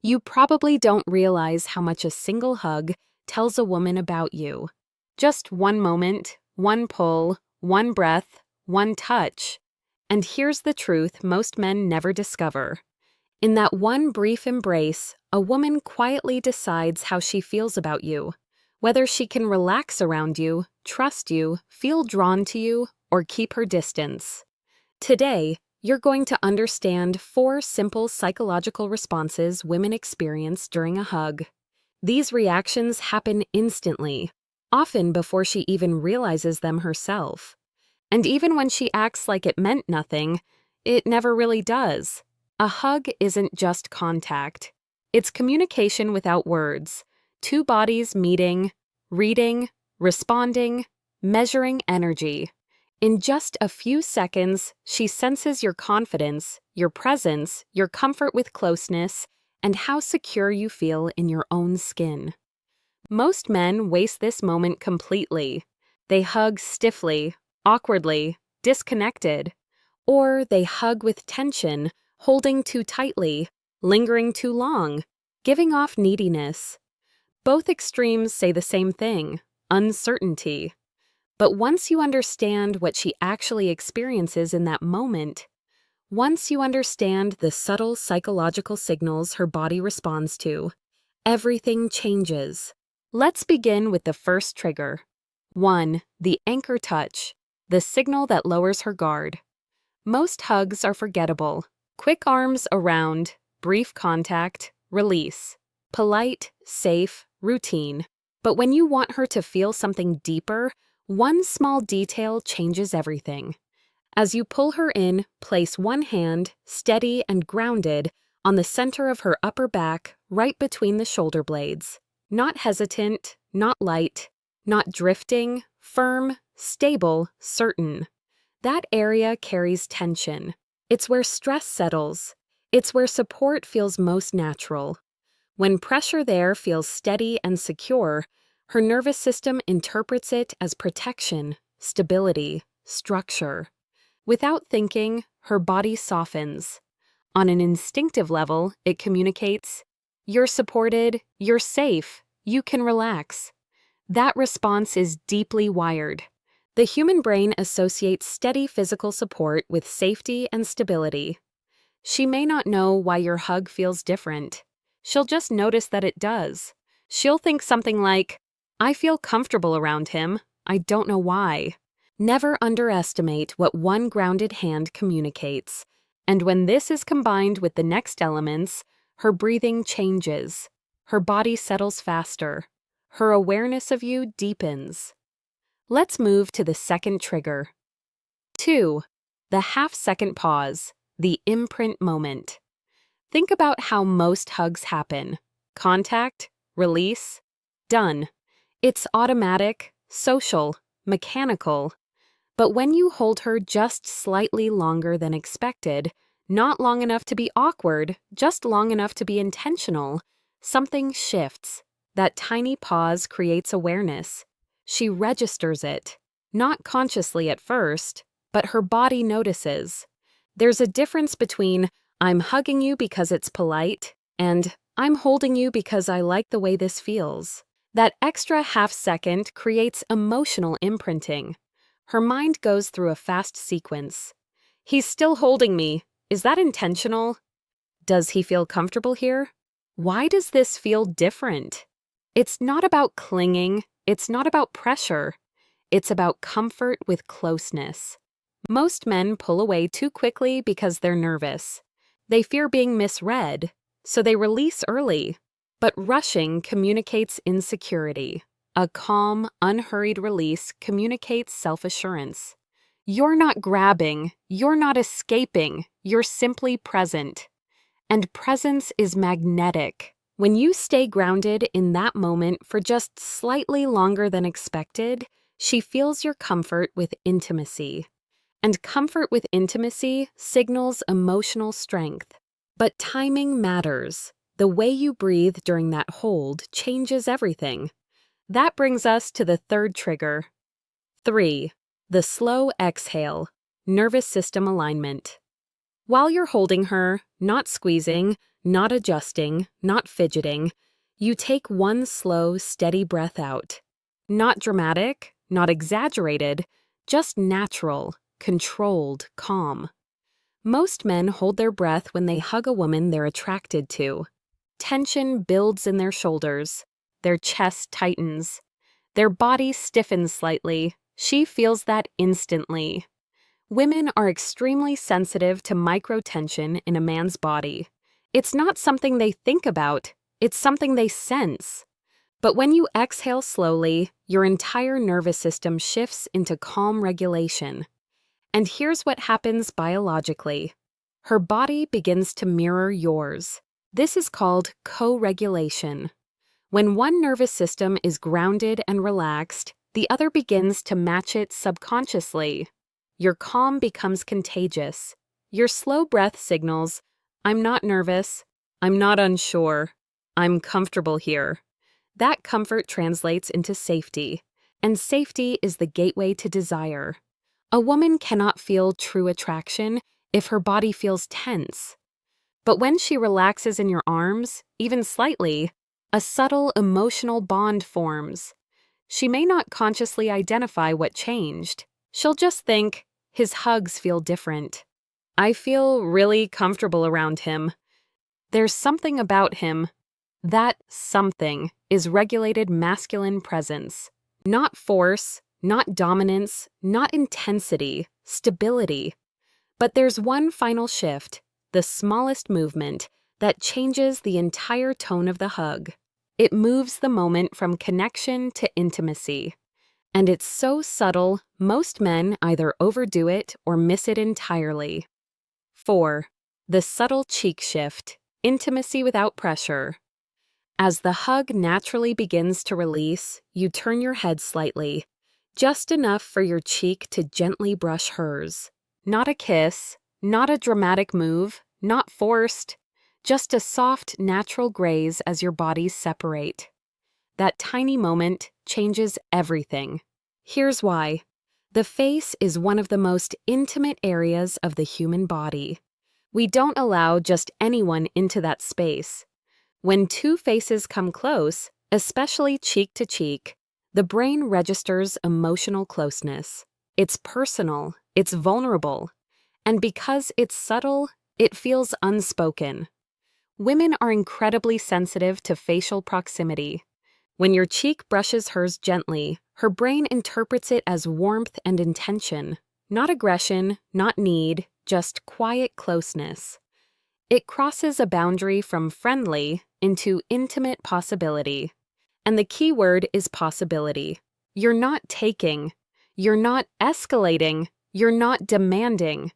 You probably don't realize how much a single hug tells a woman about you. Just one moment, one pull, one breath, one touch. And here's the truth most men never discover. In that one brief embrace, a woman quietly decides how she feels about you, whether she can relax around you, trust you, feel drawn to you, or keep her distance. Today, you're going to understand 4 simple psychological responses women experience during a hug. These reactions happen instantly, often before she even realizes them herself. And even when she acts like it meant nothing, it never really does. A hug isn't just contact. It's communication without words. 2 bodies meeting, reading, responding, measuring energy. In just a few seconds, she senses your confidence, your presence, your comfort with closeness, and how secure you feel in your own skin. Most men waste this moment completely. They hug stiffly, awkwardly, disconnected, or they hug with tension, holding too tightly, lingering too long, giving off neediness. Both extremes say the same thing: uncertainty. But once you understand what she actually experiences in that moment, once you understand the subtle psychological signals her body responds to, everything changes. Let's begin with the first trigger. 1. The anchor touch, the signal that lowers her guard. Most hugs are forgettable. Quick arms around, brief contact, release. Polite, safe, routine. But when you want her to feel something deeper, one small detail changes everything. As you pull her in, place one hand, steady and grounded, on the center of her upper back, right between the shoulder blades. Not hesitant, not light, not drifting, firm, stable, certain. That area carries tension. It's where stress settles. It's where support feels most natural. When pressure there feels steady and secure, her nervous system interprets it as protection, stability, structure. Without thinking, her body softens. On an instinctive level, it communicates, "You're supported, you're safe, you can relax." That response is deeply wired. The human brain associates steady physical support with safety and stability. She may not know why your hug feels different. She'll just notice that it does. She'll think something like, "I feel comfortable around him. I don't know why." Never underestimate what one grounded hand communicates. And when this is combined with the next elements, her breathing changes. Her body settles faster. Her awareness of you deepens. Let's move to the second trigger. 2. The half-second pause, the imprint moment. Think about how most hugs happen. Contact, release, done. It's automatic, social, mechanical. But when you hold her just slightly longer than expected, not long enough to be awkward, just long enough to be intentional, something shifts. That tiny pause creates awareness. She registers it, not consciously at first, but her body notices. There's a difference between "I'm hugging you because it's polite" and "I'm holding you because I like the way this feels." That extra half second creates emotional imprinting. Her mind goes through a fast sequence. "He's still holding me. Is that intentional? Does he feel comfortable here? Why does this feel different?" It's not about clinging. It's not about pressure. It's about comfort with closeness. Most men pull away too quickly because they're nervous. They fear being misread, so they release early. But rushing communicates insecurity. A calm, unhurried release communicates self-assurance. You're not grabbing, you're not escaping, you're simply present. And presence is magnetic. When you stay grounded in that moment for just slightly longer than expected, she feels your comfort with intimacy. And comfort with intimacy signals emotional strength. But timing matters. The way you breathe during that hold changes everything. That brings us to the third trigger. 3. The slow exhale, nervous system alignment. While you're holding her, not squeezing, not adjusting, not fidgeting. You take one slow, steady breath out. Not dramatic, not exaggerated, just natural, controlled, calm. Most men hold their breath when they hug a woman they're attracted to. Tension builds in their shoulders. Their chest tightens. Their body stiffens slightly. She feels that instantly. Women are extremely sensitive to microtension in a man's body. It's not something they think about, it's something they sense. But when you exhale slowly, your entire nervous system shifts into calm regulation. And here's what happens biologically. Her body begins to mirror yours. This is called co-regulation. When one nervous system is grounded and relaxed, the other begins to match it subconsciously. Your calm becomes contagious. Your slow breath signals, I'm not nervous, I'm not unsure, I'm comfortable here. That comfort translates into safety, and safety is the gateway to desire. A woman cannot feel true attraction if her body feels tense. But when she relaxes in your arms, even slightly, a subtle emotional bond forms. She may not consciously identify what changed. She'll just think, his hugs feel different. I feel really comfortable around him. There's something about him. That something is regulated masculine presence. Not force, not dominance, not intensity, stability. But there's one final shift, the smallest movement, that changes the entire tone of the hug. It moves the moment from connection to intimacy. And it's so subtle, most men either overdo it or miss it entirely. 4. The subtle cheek shift, intimacy without pressure. As the hug naturally begins to release, you turn your head slightly, just enough for your cheek to gently brush hers. Not a kiss, not a dramatic move, not forced, just a soft, natural graze as your bodies separate. That tiny moment changes everything. Here's why. The face is one of the most intimate areas of the human body. We don't allow just anyone into that space. When two faces come close, especially cheek to cheek, the brain registers emotional closeness. It's personal, it's vulnerable, and because it's subtle, it feels unspoken. Women are incredibly sensitive to facial proximity. When your cheek brushes hers gently, her brain interprets it as warmth and intention, not aggression, not need, just quiet closeness. It crosses a boundary from friendly into intimate possibility. And the key word is possibility. You're not taking, you're not escalating, you're not demanding.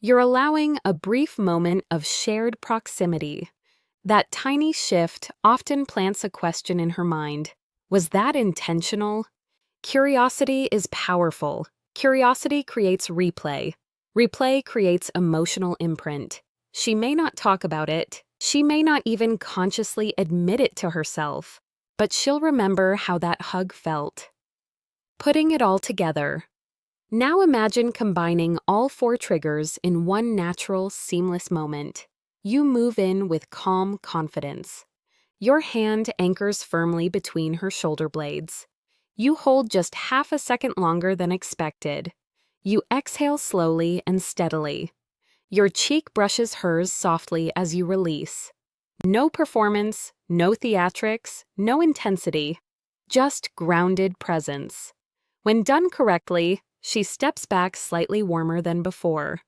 You're allowing a brief moment of shared proximity. That tiny shift often plants a question in her mind. Was that intentional? Curiosity is powerful. Curiosity creates replay. Replay creates emotional imprint. She may not talk about it. She may not even consciously admit it to herself. But she'll remember how that hug felt. Putting it all together. Now imagine combining all 4 triggers in one natural, seamless moment. You move in with calm confidence. Your hand anchors firmly between her shoulder blades. You hold just half a second longer than expected. You exhale slowly and steadily. Your cheek brushes hers softly as you release. No performance, no theatrics, no intensity, just grounded presence. When done correctly, she steps back slightly warmer than before,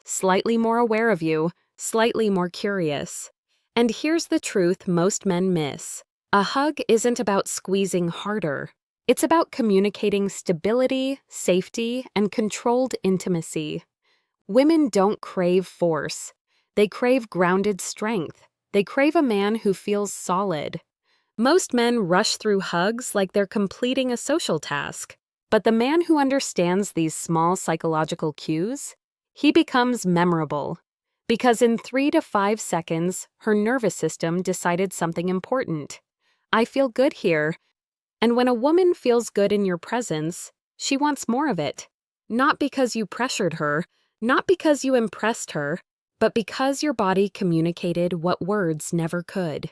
slightly more aware of you, slightly more curious. And here's the truth most men miss. A hug isn't about squeezing harder. It's about communicating stability, safety, and controlled intimacy. Women don't crave force. They crave grounded strength. They crave a man who feels solid. Most men rush through hugs like they're completing a social task. But the man who understands these small psychological cues, he becomes memorable. Because in 3 to 5 seconds, her nervous system decided something important. I feel good here. And when a woman feels good in your presence, she wants more of it. Not because you pressured her, not because you impressed her, but because your body communicated what words never could.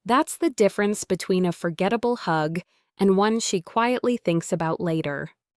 That's the difference between a forgettable hug and one she quietly thinks about later.